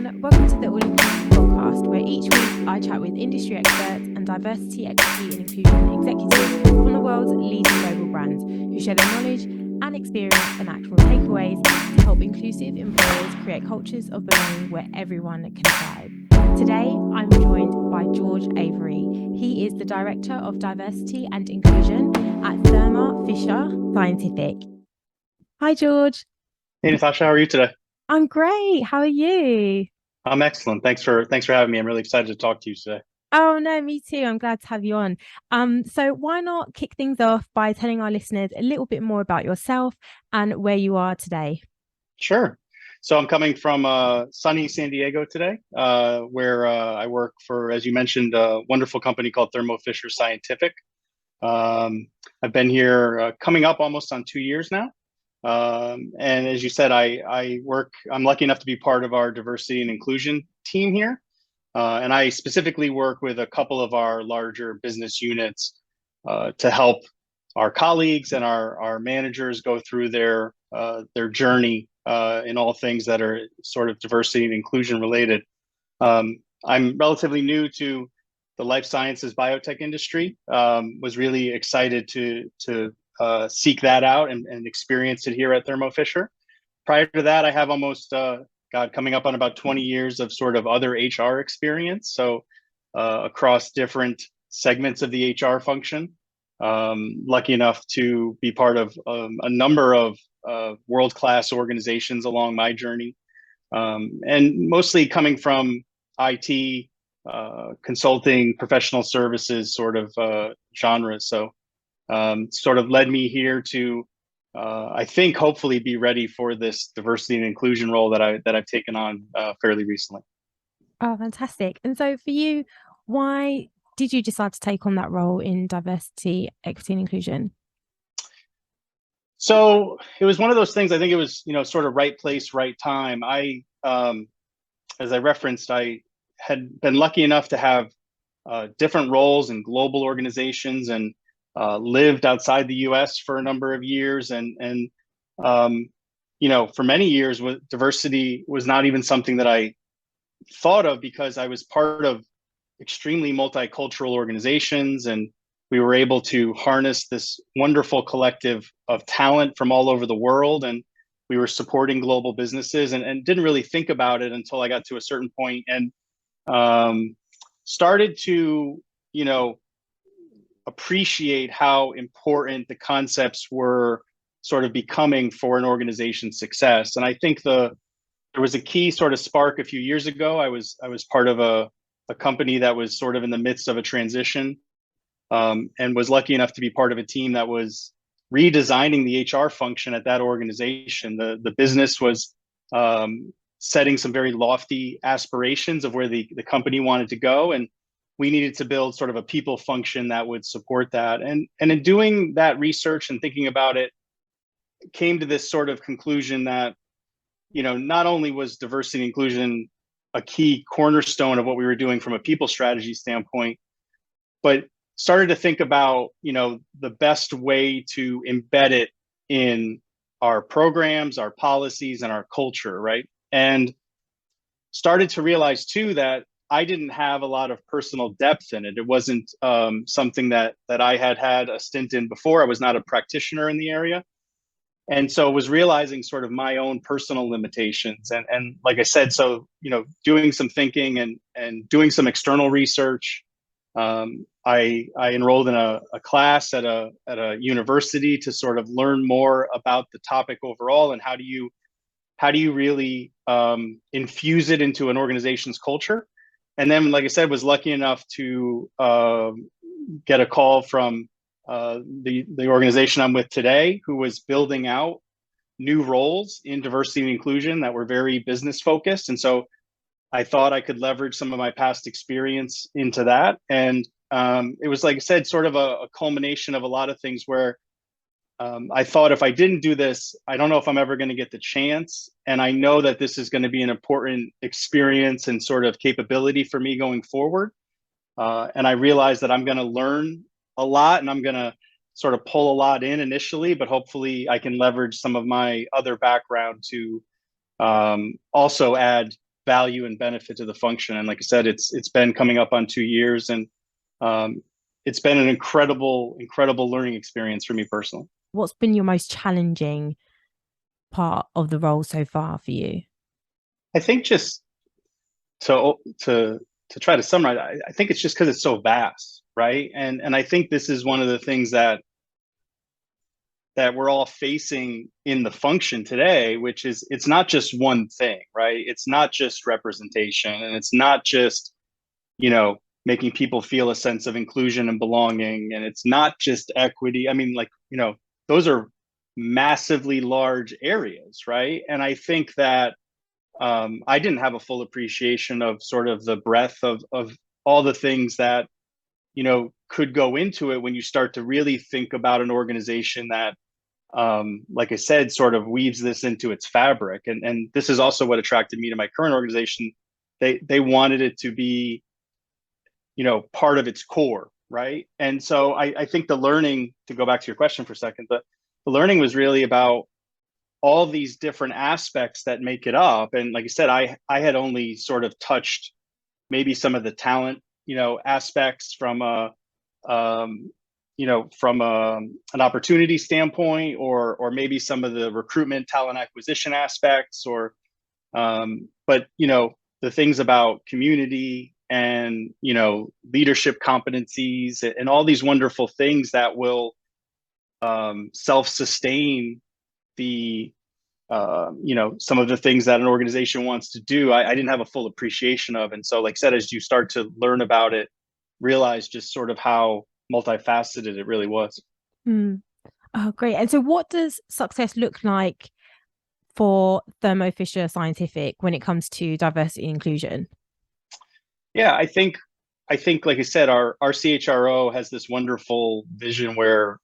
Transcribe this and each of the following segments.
everyone. Welcome to the All Inclusive podcast, where each week I chat with industry experts and diversity, equity, and inclusion executives from the world's leading global brands who share their knowledge and experience and actionable takeaways to help inclusive employers create cultures of belonging where everyone can thrive. Today, I'm joined by George Avery. He is the Director of Diversity and Inclusion at Thermo Fisher Scientific. Hi, George. Hey Natasha, how are you today? I'm great. How are you? I'm excellent. Thanks for having me. I'm really excited to talk to you today. Oh no, me too. I'm glad to have you on. So why not kick things off by telling our listeners a little bit more about yourself and where you are today? Sure. So I'm coming from sunny San Diego today, where I work for, as you mentioned, a wonderful company called Thermo Fisher Scientific. I've been here coming up almost on 2 years now. And as you said, I'm lucky enough to be part of our diversity and inclusion team here. And I specifically work with a couple of our larger business units to help our colleagues and our managers go through their journey in all things that are sort of diversity and inclusion related. I'm relatively new to the life sciences biotech industry. Was really excited to seek that out and experience it here at Thermo Fisher. Prior to that, I have almost coming up on about 20 years of sort of other HR experience. So across different segments of the HR function. Lucky enough to be part of a number of world-class organizations along my journey. And mostly coming from IT, consulting, professional services sort of genres. So sort of led me here to I think hopefully be ready for this diversity and inclusion role that I've taken on fairly recently. Oh, fantastic. And so for you, why did you decide to take on that role in diversity, equity, and inclusion? So it was one of those things. I think it was sort of right place, right time. As I referenced, I had been lucky enough to have different roles in global organizations and lived outside the U.S. for a number of years, and for many years, diversity was not even something that I thought of because I was part of extremely multicultural organizations, and we were able to harness this wonderful collective of talent from all over the world, and we were supporting global businesses, and didn't really think about it until I got to a certain point and started to appreciate how important the concepts were sort of becoming for an organization's success. And I think there was a key sort of spark a few years ago. I was part of a company that was sort of in the midst of a transition, and was lucky enough to be part of a team that was redesigning the HR function at that organization. The business was setting some very lofty aspirations of where the company wanted to go, and we needed to build sort of a people function that would support that. And in doing that research and thinking about it, came to this sort of conclusion that, not only was diversity and inclusion a key cornerstone of what we were doing from a people strategy standpoint, but started to think about, the best way to embed it in our programs, our policies, and our culture, right? And started to realize too that I didn't have a lot of personal depth in it. It wasn't something that I had a stint in before. I was not a practitioner in the area. And so was realizing sort of my own personal limitations. And like I said, so, doing some thinking and doing some external research, I enrolled in a class at a university to sort of learn more about the topic overall, and how do you really infuse it into an organization's culture. And then, like I said, was lucky enough to get a call from the organization I'm with today, who was building out new roles in diversity and inclusion that were very business focused. And so I thought I could leverage some of my past experience into that. And it was, like I said, sort of a culmination of a lot of things where I thought if I didn't do this, I don't know if I'm ever going to get the chance. And I know that this is going to be an important experience and sort of capability for me going forward. And I realized that I'm going to learn a lot, and I'm going to sort of pull a lot in initially, but hopefully I can leverage some of my other background to also add value and benefit to the function. And like I said, it's been coming up on 2 years, and it's been an incredible learning experience for me personally. What's been your most challenging part of the role so far for you? I think just to try to summarize, I think it's just because it's so vast, right? And I think this is one of the things that we're all facing in the function today, which is it's not just one thing, right? It's not just representation, and it's not just, making people feel a sense of inclusion and belonging, and it's not just equity. I mean, like, those are massively large areas, right? And I think that I didn't have a full appreciation of sort of the breadth of all the things that could go into it when you start to really think about an organization that, like I said, sort of weaves this into its fabric. And this is also what attracted me to my current organization. They wanted it to be, part of its core, right? And so I think the learning, to go back to your question for a second, the learning was really about all these different aspects that make it up. And like I said, I had only sort of touched maybe some of the talent, aspects from an opportunity standpoint, or maybe some of the recruitment, talent acquisition aspects, or but the things about community and leadership competencies and all these wonderful things that will self-sustain the some of the things that an organization wants to do. I didn't have a full appreciation of. And so, like I said, as you start to learn about it, realize just sort of how multifaceted it really was. Mm. Oh, great. And so what does success look like for Thermo Fisher Scientific when it comes to diversity and inclusion? Yeah, I think like I said, our CHRO has this wonderful vision where,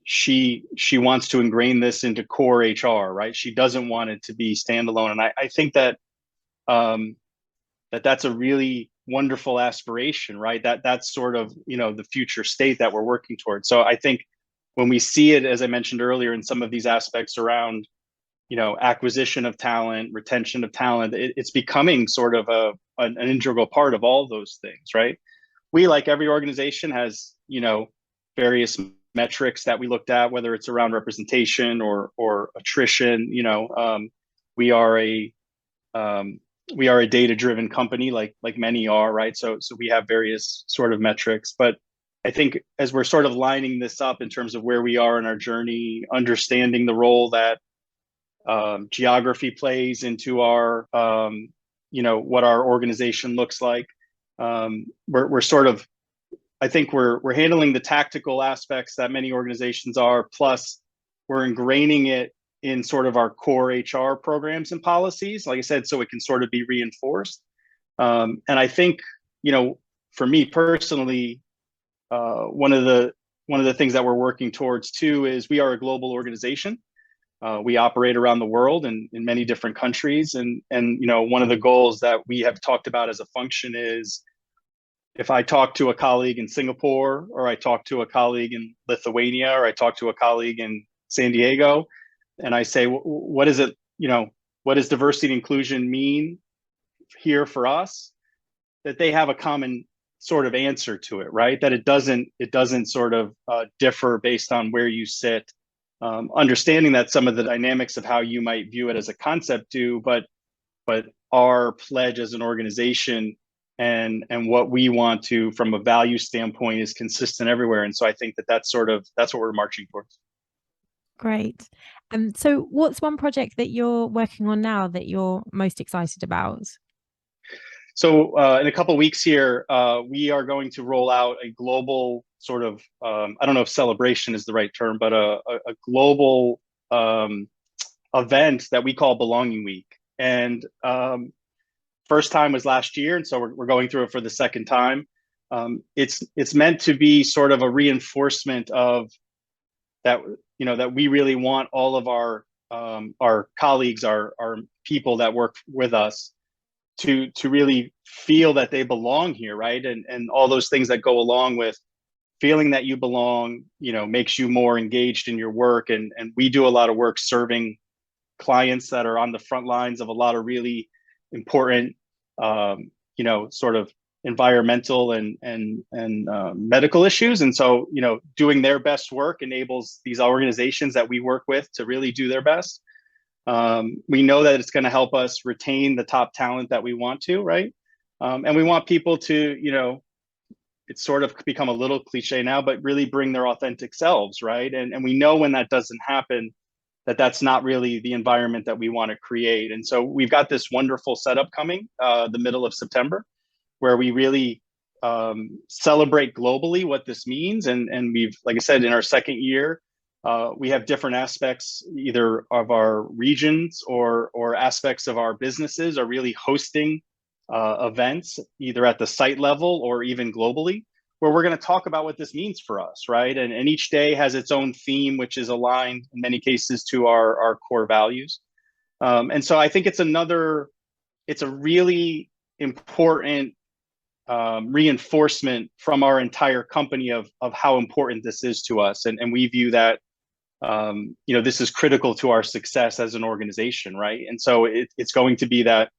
she wants to ingrain this into core HR, right? She doesn't want it to be standalone. And I think that that's a really wonderful aspiration, right? That's sort of, the future state that we're working towards. So I think when we see it, as I mentioned earlier, in some of these aspects around, acquisition of talent, retention of talent, it's becoming sort of an integral part of all those things, right? We, like every organization, has, various metrics that we looked at, whether it's around representation or attrition. We are a we are a data-driven company, like many are, right? So we have various sort of metrics, but I think as we're sort of lining this up in terms of where we are in our journey, understanding the role that geography plays into our, what our organization looks like, we're sort of, I think we're handling the tactical aspects that many organizations are, plus we're ingraining it in sort of our core HR programs and policies, like I said, so it can sort of be reinforced. And I think, for me personally, one of the things that we're working towards too is we are a global organization. We operate around the world in many different countries, and one of the goals that we have talked about as a function is, if I talk to a colleague in Singapore, or I talk to a colleague in Lithuania, or I talk to a colleague in San Diego, and I say, what is it, what does diversity and inclusion mean here for us? That they have a common sort of answer to it, right? That it doesn't sort of differ based on where you sit. Understanding that some of the dynamics of how you might view it as a concept do, but our pledge as an organization and what we want to, from a value standpoint, is consistent everywhere. And so I think that's what we're marching towards. Great. So what's one project that you're working on now that you're most excited about? So in a couple of weeks here, we are going to roll out a global sort of, I don't know if celebration is the right term, but a global event that we call Belonging Week. And first time was last year, and so we're going through it for the second time. It's meant to be sort of a reinforcement of that, that we really want all of our colleagues, our people that work with us, to really feel that they belong here, right? And all those things that go along with feeling that you belong, makes you more engaged in your work. And we do a lot of work serving clients that are on the front lines of a lot of really important, sort of environmental and medical issues. And so, doing their best work enables these organizations that we work with to really do their best. We know that it's going to help us retain the top talent that we want to, right? And we want people to, it's sort of become a little cliche now, but really bring their authentic selves, right? And we know when that doesn't happen, that's not really the environment that we want to create. And so we've got this wonderful setup coming the middle of September, where we really celebrate globally what this means. And we've, like I said, in our second year, we have different aspects, either of our regions or aspects of our businesses are really hosting events, either at the site level or even globally, where we're going to talk about what this means for us, right? And each day has its own theme, which is aligned in many cases to our core values. And so I think it's a really important reinforcement from our entire company of how important this is to us. And we view that, this is critical to our success as an organization, right? And so it's going to be that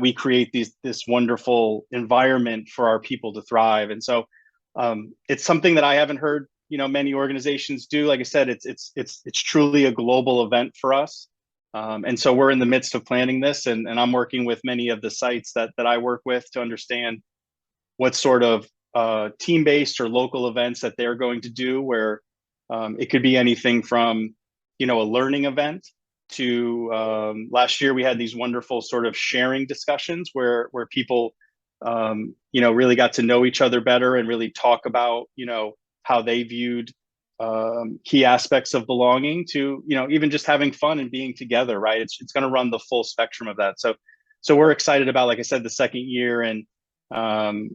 we create this wonderful environment for our people to thrive. And so it's something that I haven't heard, many organizations do. Like I said, it's truly a global event for us. And so we're in the midst of planning this, and I'm working with many of the sites that I work with to understand what sort of team-based or local events that they're going to do, where it could be anything from, a learning event to last year we had these wonderful sort of sharing discussions where people really got to know each other better and really talk about how they viewed key aspects of belonging, to even just having fun and being together, right? It's going to run the full spectrum of that. So we're excited about, like I said, the second year, and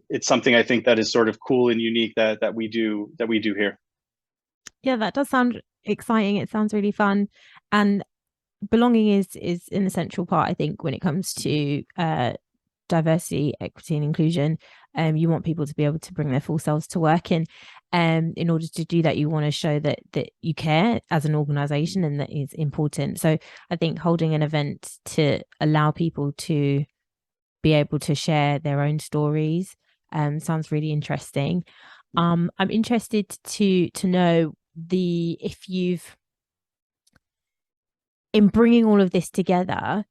it's something I think that is sort of cool and unique that we do here. Yeah, that does sound exciting. It sounds really fun, and belonging is an essential part, I think, when it comes to diversity, equity, and inclusion. You want people to be able to bring their full selves to work, and in order to do that, you want to show that you care as an organization and that is important. So I think holding an event to allow people to be able to share their own stories sounds really interesting. I'm interested to know if you've, in bringing all of this together,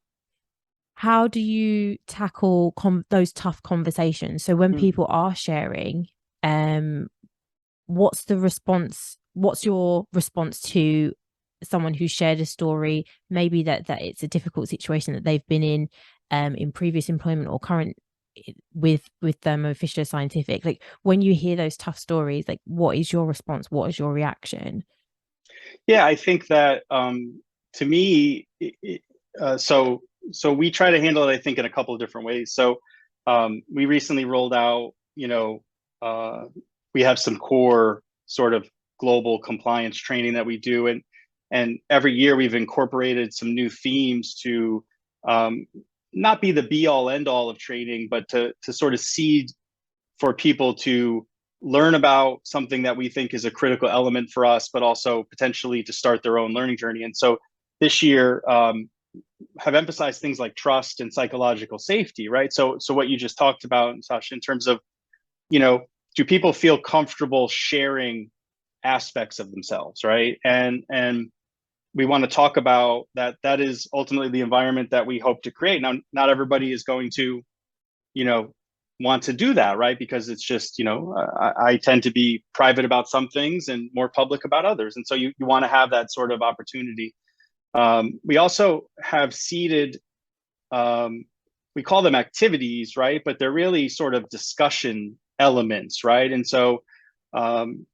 how do you tackle those tough conversations? So when people are sharing, what's the response? What's your response to someone who shared a story, maybe that it's a difficult situation that they've been in previous employment or current with Thermo Fisher Scientific? Like, when you hear those tough stories, like, what is your response? What is your reaction? Yeah, I think that to me, so we try to handle it, I think, in a couple of different ways. So we recently rolled out, we have some core sort of global compliance training that we do, and every year we've incorporated some new themes to not be the be all end all of training, but to sort of seed for people to learn about something that we think is a critical element for us, but also potentially to start their own learning journey. And so this year have emphasized things like trust and psychological safety, right? So what you just talked about, Natasha, in terms of, do people feel comfortable sharing aspects of themselves, right? And we want to talk about that is ultimately the environment that we hope to create. Now, not everybody is going to, want to do that, right? Because it's just, I tend to be private about some things and more public about others. And so you want to have that sort of opportunity. We also have seeded, we call them activities, right? But they're really sort of discussion elements, right? And so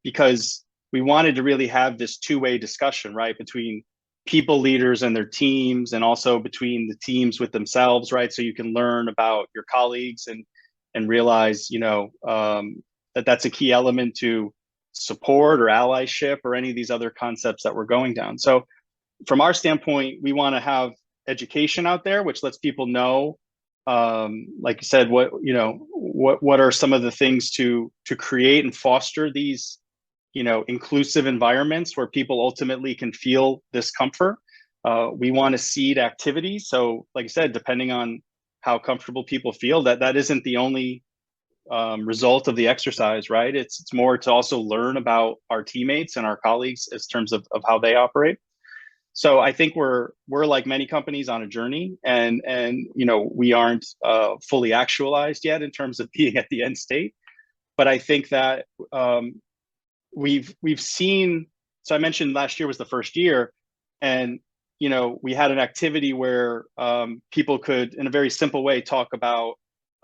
because we wanted to really have this two-way discussion, right, between people leaders and their teams, and also between the teams with themselves, right? So you can learn about your colleagues and realize, that's a key element to support or allyship or any of these other concepts that we're going down. So from our standpoint, we want to have education out there, which lets people know, like you said, what are some of the things to create and foster these, inclusive environments where people ultimately can feel this comfort. We want to seed activities. So, like I said, depending on how comfortable people feel, that isn't the only result of the exercise, right? It's more to also learn about our teammates and our colleagues in terms of how they operate. So I think we're like many companies on a journey, and we aren't fully actualized yet in terms of being at the end state. But I think that we've seen. So I mentioned last year was the first year, and we had an activity where people could, in a very simple way, talk about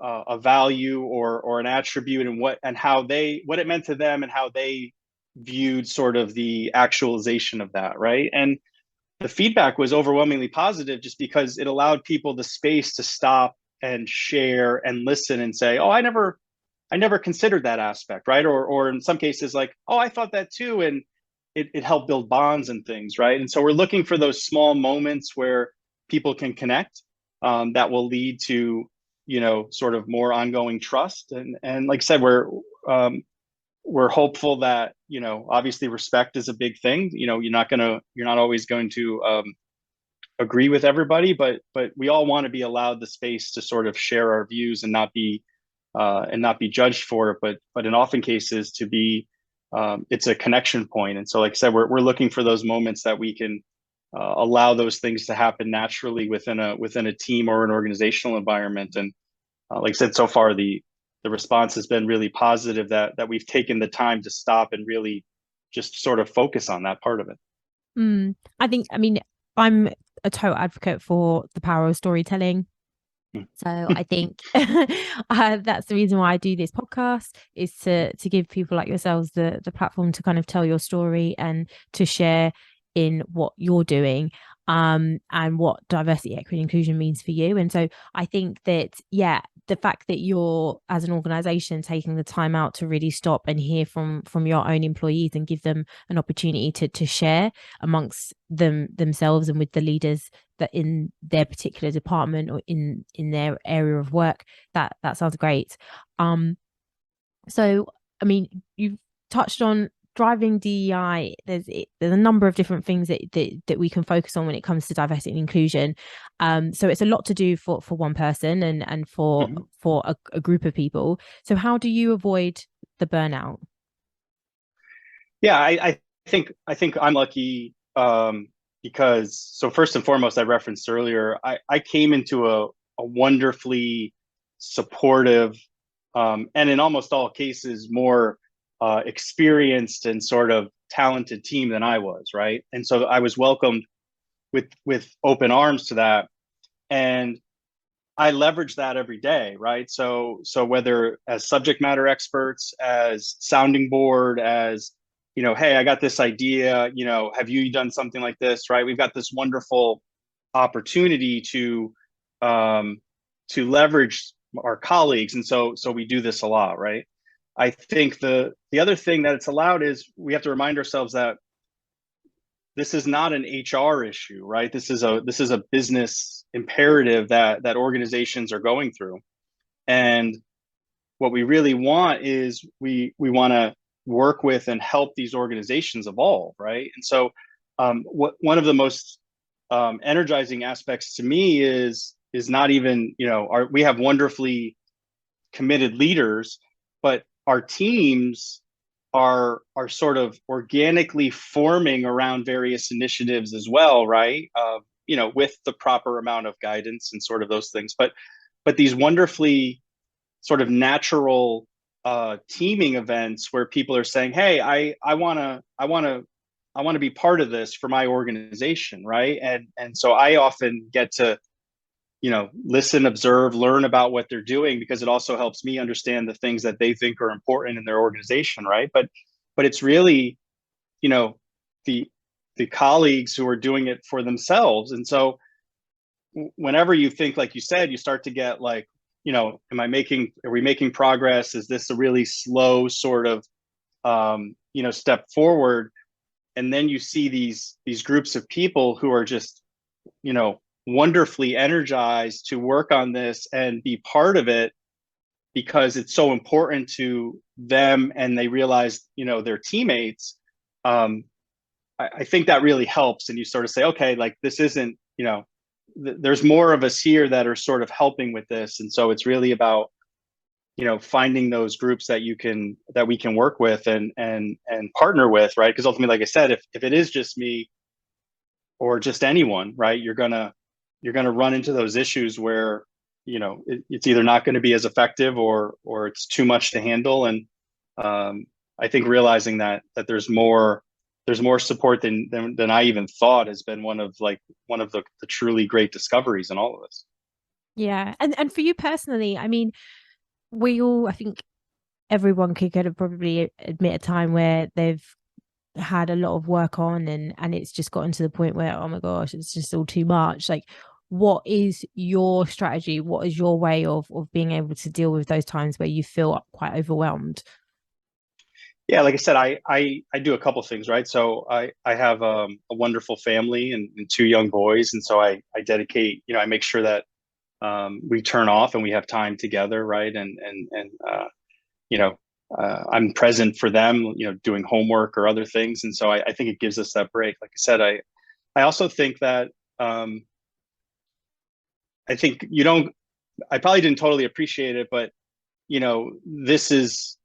a value or an attribute and what it meant to them and how they viewed sort of the actualization of that, right? And the feedback was overwhelmingly positive just because it allowed people the space to stop and share and listen and say, oh, I never considered that aspect, right? Or in some cases, like, oh, I thought that too. And it helped build bonds and things, right? And so we're looking for those small moments where people can connect, that will lead to, sort of more ongoing trust. And like I said, we're hopeful that, obviously respect is a big thing. You're not always going to agree with everybody, but we all want to be allowed the space to sort of share our views and not be judged for it, but in often cases to be, it's a connection point. And so, like I said, we're looking for those moments that we can allow those things to happen naturally within a team or an organizational environment. And like I said, so far the response has been really positive that we've taken the time to stop and really just sort of focus on that part of it. I mean, I'm a total advocate for the power of storytelling. So I think that's the reason why I do this podcast, is to give people like yourselves the platform to kind of tell your story and to share in what you're doing, and what diversity, equity, and inclusion means for you. And so I think that, yeah, the fact that you're, as an organization, taking the time out to really stop and hear from your own employees and give them an opportunity to share amongst themselves and with the leaders that in their particular department or in their area of work, that sounds great. So I mean, you've touched on driving DEI. There's a number of different things that we can focus on when it comes to diversity and inclusion. So it's a lot to do for one person and for Mhm. a group of people. So how do you avoid the burnout? Yeah, I think I'm lucky, because, so first and foremost, I referenced earlier, I came into a wonderfully supportive, and in almost all cases more experienced and sort of talented team than I was, right? And so I was welcomed with open arms to that, and I leverage that every day, right? So whether as subject matter experts, as sounding board, as hey, I got this idea, have you done something like this, right? We've got this wonderful opportunity to leverage our colleagues, and so we do this a lot, right? I think the other thing that it's allowed is we have to remind ourselves that this is not an HR issue, right? This is a business imperative that organizations are going through. And what we really want is we want to work with and help these organizations evolve, right? And so one of the most energizing aspects to me is not even, we have wonderfully committed leaders, but our teams are sort of organically forming around various initiatives as well, right? With the proper amount of guidance and sort of those things. But these wonderfully sort of natural teaming events where people are saying, "Hey, I want to be part of this for my organization," right? And so I often get to listen, observe, learn about what they're doing, because it also helps me understand the things that they think are important in their organization, right? But it's really, you know, the the colleagues who are doing it for themselves. And so whenever you think, like you said, you start to get like, are we making progress? Is this a really slow sort of step forward? And then you see these groups of people who are just, wonderfully energized to work on this and be part of it because it's so important to them, and they realize, their teammates. I think that really helps. And you sort of say, okay, like this isn't, there's more of us here that are sort of helping with this. And so it's really about, finding those groups that we can work with and partner with, right? Because ultimately, like I said, if it is just me or just anyone, right, you're gonna run into those issues where it's either not going to be as effective or it's too much to handle. And I think realizing that there's more support than I even thought has been one of the truly great discoveries in all of this. Yeah. And for you personally, I mean, I think everyone could kind of probably admit a time where they've had a lot of work on and it's just gotten to the point where, oh my gosh, it's just all too much. Like, what is your strategy? What is your way of being able to deal with those times where you feel quite overwhelmed? Yeah, like I said, I do a couple things, right? So I have a wonderful family and two young boys, and so I dedicate, I make sure that we turn off and we have time together, right? And you know, I'm present for them, doing homework or other things, and so I think it gives us that break. Like I said, I also think that I think you don't. I probably didn't totally appreciate it, but this is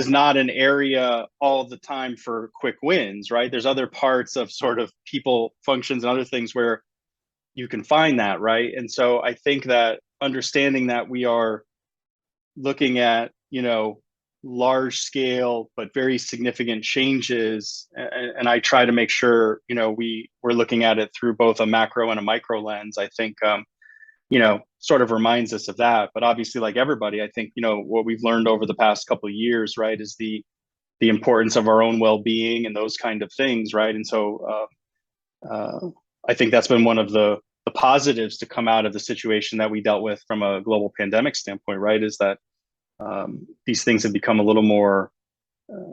not an area all the time for quick wins, right? There's other parts of sort of people functions and other things where you can find that, right? And so I think that understanding that we are looking at large scale but very significant changes, and I try to make sure we're looking at it through both a macro and a micro lens. I think sort of reminds us of that. But obviously, like everybody, I think, what we've learned over the past couple of years, right, is the importance of our own well-being and those kind of things, right? And so I think that's been one of the positives to come out of the situation that we dealt with from a global pandemic standpoint, right? Is that these things have become a little more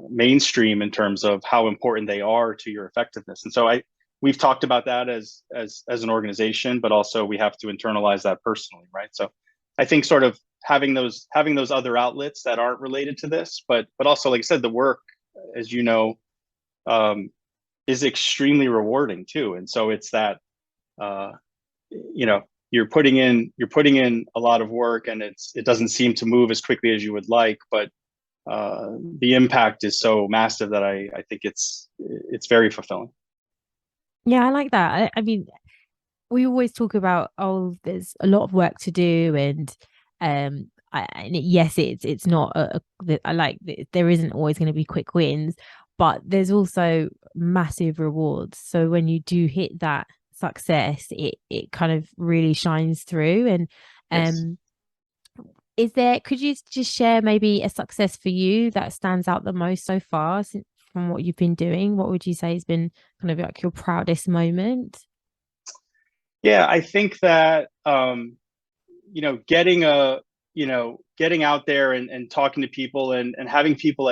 mainstream in terms of how important they are to your effectiveness. And so we've talked about that as an organization, but also we have to internalize that personally, right? So I think sort of having those other outlets that aren't related to this, but also, like I said, the work, as you know, is extremely rewarding too. And so it's that uh, you're putting in a lot of work, and it doesn't seem to move as quickly as you would like, but the impact is so massive that I think it's very fulfilling. Yeah, I like that. I mean, we always talk about, oh, there's a lot of work to do, and yes, it's not I like there isn't always going to be quick wins, but there's also massive rewards. So when you do hit that success, it kind of really shines through. And Yes. um could you just share maybe a success for you that stands out the most so far from what you've been doing? What would you say has been kind of like your proudest moment? Yeah, I think that getting getting out there and talking to people and having people,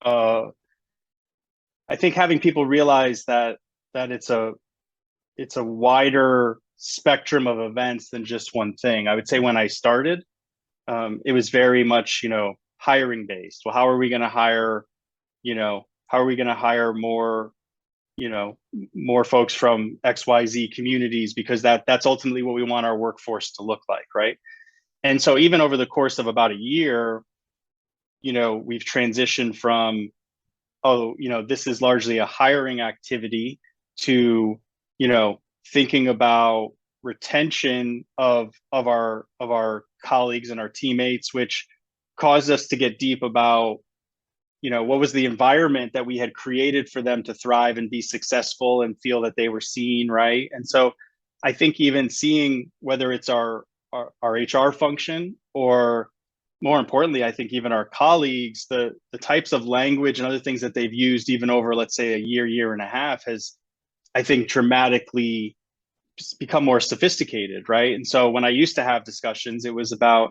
uh I think having people realize that it's a wider spectrum of events than just one thing. I would say when I started, it was very much, hiring based. Well, how are we going to hire more folks from XYZ communities, because that's ultimately what we want our workforce to look like, right? And so even over the course of about a year, we've transitioned from, oh, this is largely a hiring activity, to, thinking about retention of our colleagues and our teammates, which caused us to get deep about what was the environment that we had created for them to thrive and be successful and feel that they were seen, right? And so I think even seeing whether it's our HR function, or more importantly, I think even our colleagues, the types of language and other things that they've used even over, let's say, a year and a half, has, I think, dramatically become more sophisticated, right? And so when I used to have discussions, it was about,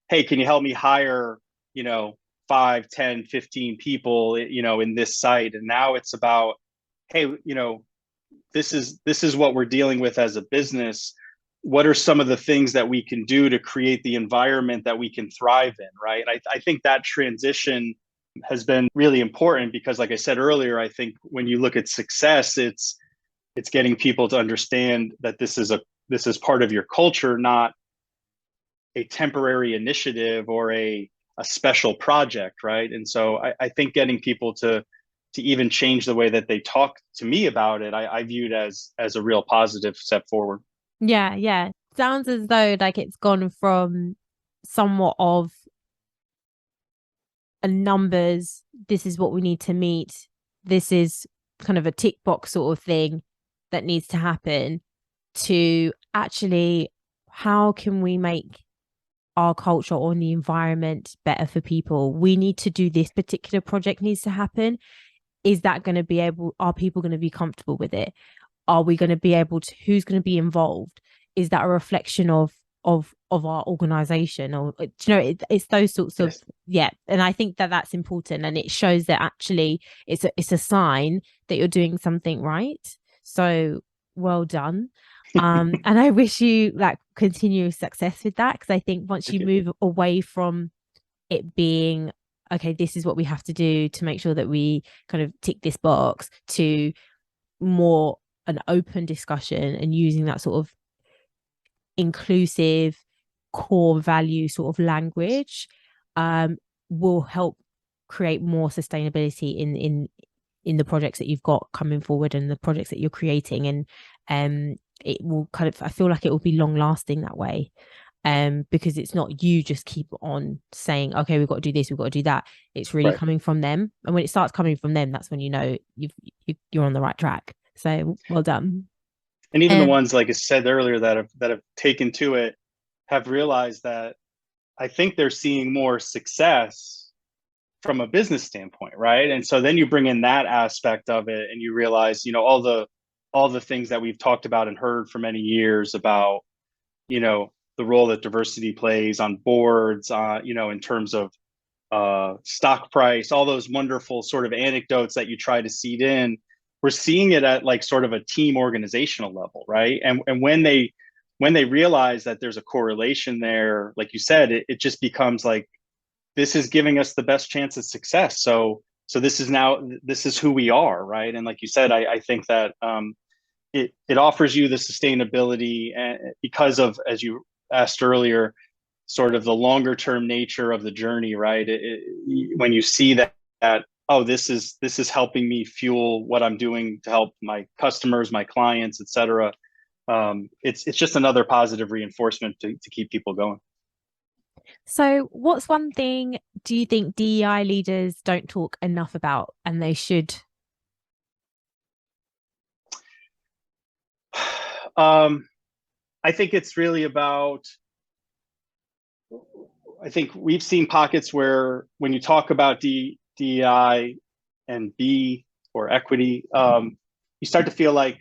hey, can you help me hire, you know, 5, 10, 15 people, in this site? And now it's about, hey, this is what we're dealing with as a business. What are some of the things that we can do to create the environment that we can thrive in, right? I think that transition has been really important because, like I said earlier, I think when you look at success, it's getting people to understand that this is part of your culture, not a temporary initiative or a special project, right? And so I think getting people to even change the way that they talk to me about it, I viewed as a real positive step forward. Yeah, yeah. Sounds as though like it's gone from somewhat of a numbers, this is what we need to meet, this is kind of a tick box sort of thing that needs to happen, to actually how can we make our culture or the environment better for people? We need to do this particular project needs to happen. Is that going to be able, are people going to be comfortable with it? Are we going to be able to, who's going to be involved? Is that a reflection of our organization? Or it's those sorts of, Yes. yeah. And I think that that's important, and it shows that actually it's a sign that you're doing something right. So well done. And I wish you like continuous success with that, because I think once Thank you you. move away from it being okay, this is what we have to do to make sure that we kind of tick this box, to more an open discussion and using that sort of inclusive core value sort of language, um, will help create more sustainability in the projects that you've got coming forward and the projects that you're creating. And it will kind of, I feel like it will be long lasting that way, because it's not you just keep on saying, okay, we've got to do this, we've got to do that. It's really Right. coming from them, and when it starts coming from them, that's when you know you're on the right track. So well done. And even the um ones, like I said earlier, that have taken to it have realized that I think they're seeing more success from a business standpoint, right? And so then you bring in that aspect of it and you realize, all the things that we've talked about and heard for many years about, the role that diversity plays on boards, in terms of stock price, all those wonderful sort of anecdotes that you try to seed in. We're seeing it at like sort of a team organizational level, right? And when they realize that there's a correlation there, like you said, it just becomes like, this is giving us the best chance of success. So this is who we are, right? And like you said, I think that it offers you the sustainability, and because of, as you asked earlier, sort of the longer term nature of the journey, right? When you see that, oh, this is helping me fuel what I'm doing to help my customers, my clients, et cetera. It's just another positive reinforcement to keep people going. so what's one thing do you think DEI leaders don't talk enough about and they should? um, I think it's really about, I think we've seen pockets where when you talk about DEI and B or equity, you start to feel like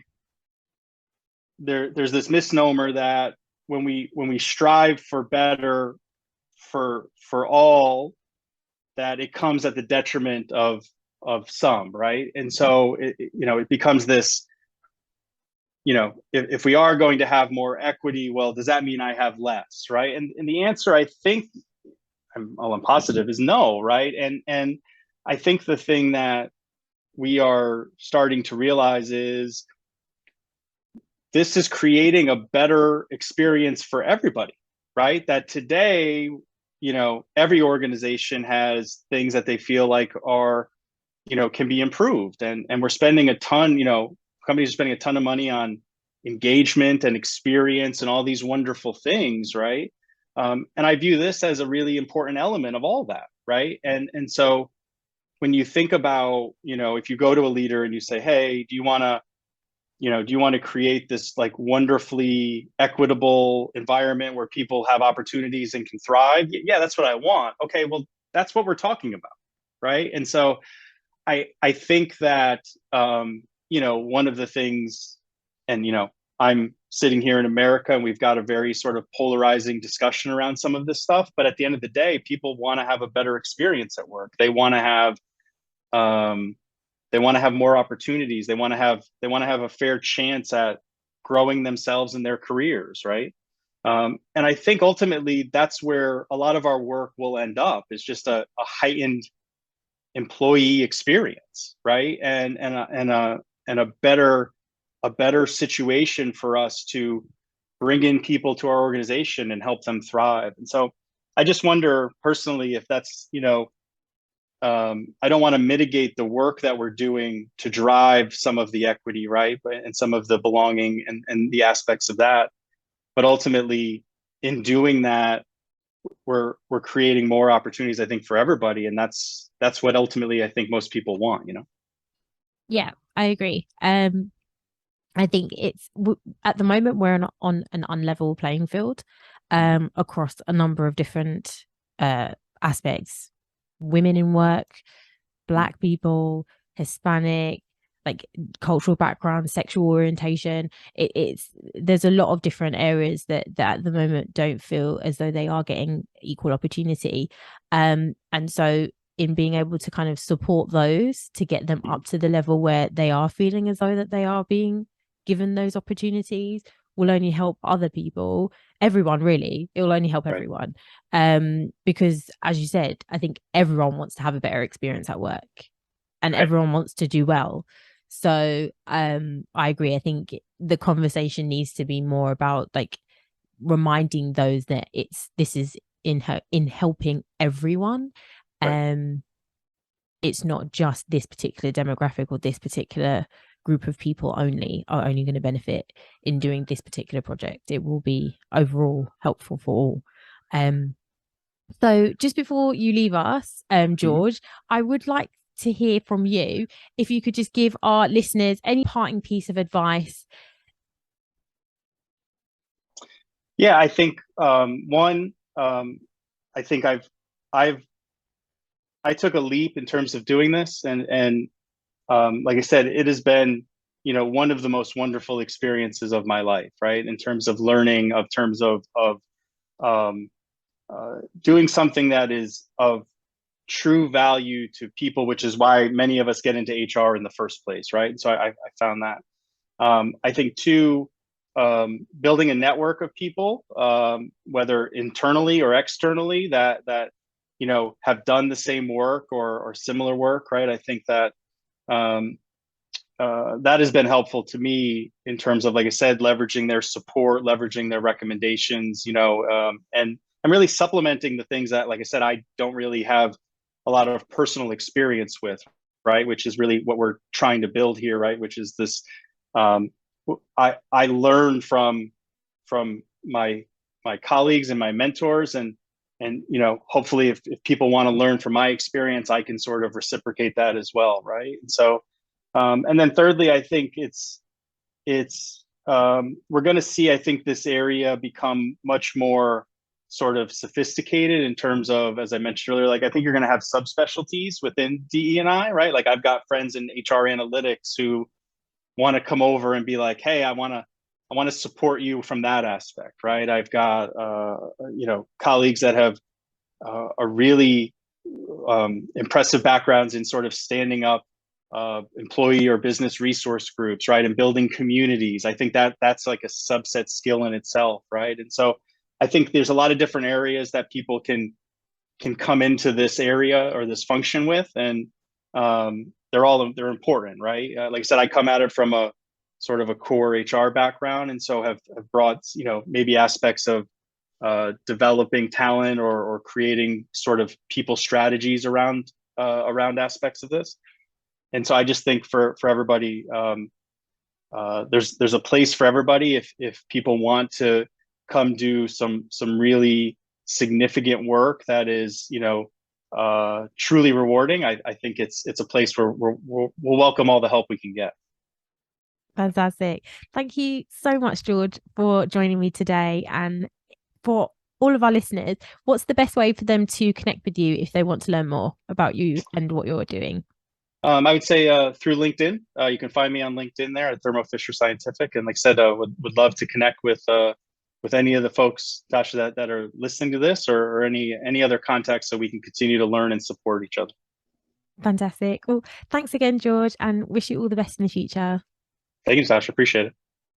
there's this misnomer that when we strive for better for all, that it comes at the detriment of some, right? And so it becomes this, if we are going to have more equity, well, does that mean I have less, right? And the answer, I think, I'm positive, is no, right? And I think the thing that we are starting to realize is this is creating a better experience for everybody, right? That today, every organization has things that they feel like are, can be improved. And we're spending a ton, companies are spending a ton of money on engagement and experience and all these wonderful things, right? And I view this as a really important element of all that, right? And so when you think about, if you go to a leader and you say, hey, do you want to create this like wonderfully equitable environment where people have opportunities and can thrive? Yeah, that's what I want. Okay, well, that's what we're talking about, right? And so I think that one of the things, and I'm sitting here in America and we've got a very sort of polarizing discussion around some of this stuff, but at the end of the day, people want to have a better experience at work. Um, they want to have more opportunities. They want to have a fair chance at growing themselves in their careers, right? And I think ultimately that's where a lot of our work will end up, is just a heightened employee experience, right? And a better situation for us to bring in people to our organization and help them thrive. And so I just wonder personally if that's, I don't want to mitigate the work that we're doing to drive some of the equity, right? And some of the belonging and the aspects of that. But ultimately, in doing that, we're creating more opportunities, I think, for everybody. And that's what ultimately I think most people want. Yeah, I agree. I think at the moment we're on an unlevel playing field across a number of different aspects. Women in work, Black people, Hispanic, like cultural background, sexual orientation. It's there's a lot of different areas that at the moment don't feel as though they are getting equal opportunity. And so in being able to kind of support those to get them up to the level where they are feeling as though that they are being given those opportunities will only help other people, everyone really. It will only help Right. everyone. Because as you said, I think everyone wants to have a better experience at work and Right. everyone wants to do well. So I agree. I think the conversation needs to be more about like reminding those that this is in helping everyone. Right. Um it's not just this particular demographic or this particular group of people only are only going to benefit in doing this particular project. It will be overall helpful for all. Um, so just before you leave us, Mhm. George, I would like to hear from you if you could just give our listeners any parting piece of advice. Yeah, I think one, I think I've I took a leap in terms of doing this, and like I said, it has been one of the most wonderful experiences of my life, right? In terms of learning, of terms of um, doing something that is of true value to people, which is why many of us get into HR in the first place, right? So I found that. I think two, building a network of people, whether internally or externally, that have done the same work or similar work, right? I think that um, that has been helpful to me in terms of, like I said, leveraging their support, leveraging their recommendations, and I'm really supplementing the things that, like I said, I don't really have a lot of personal experience with, right? Which is really what we're trying to build here, right? Which is this, um, I learn from my colleagues and my mentors, and hopefully if people want to learn from my experience, I can sort of reciprocate that as well, right? And so and then thirdly, I think it's we're going to see, I think, this area become much more sort of sophisticated in terms of, as I mentioned earlier, like I think you're going to have subspecialties within DE&I, right? Like I've got friends in HR analytics who want to come over and be like, hey, I want to support you from that aspect, right? I've got colleagues that have a really impressive backgrounds in sort of standing up employee or business resource groups, right, and building communities. I think that's like a subset skill in itself, right? And so I think there's a lot of different areas that people can come into this area or this function with, and they're important, right? Like I said, I come at it from a sort of a core HR background, and so have brought maybe aspects of developing talent or creating sort of people strategies around aspects of this. And so I just think for everybody, there's a place for everybody if people want to come do some really significant work that is truly rewarding. I think it's a place where we'll welcome all the help we can get. Fantastic. Thank you so much, George, for joining me today. And for all of our listeners, what's the best way for them to connect with you if they want to learn more about you and what you're doing? I would say through LinkedIn. You can find me on LinkedIn there at Thermo Fisher Scientific. And like I said, would love to connect with any of the folks, Tasha, that are listening to this, or any other contacts, so we can continue to learn and support each other. Fantastic. Well, thanks again, George, and wish you all the best in the future. Thank you, Tasha. Appreciate it.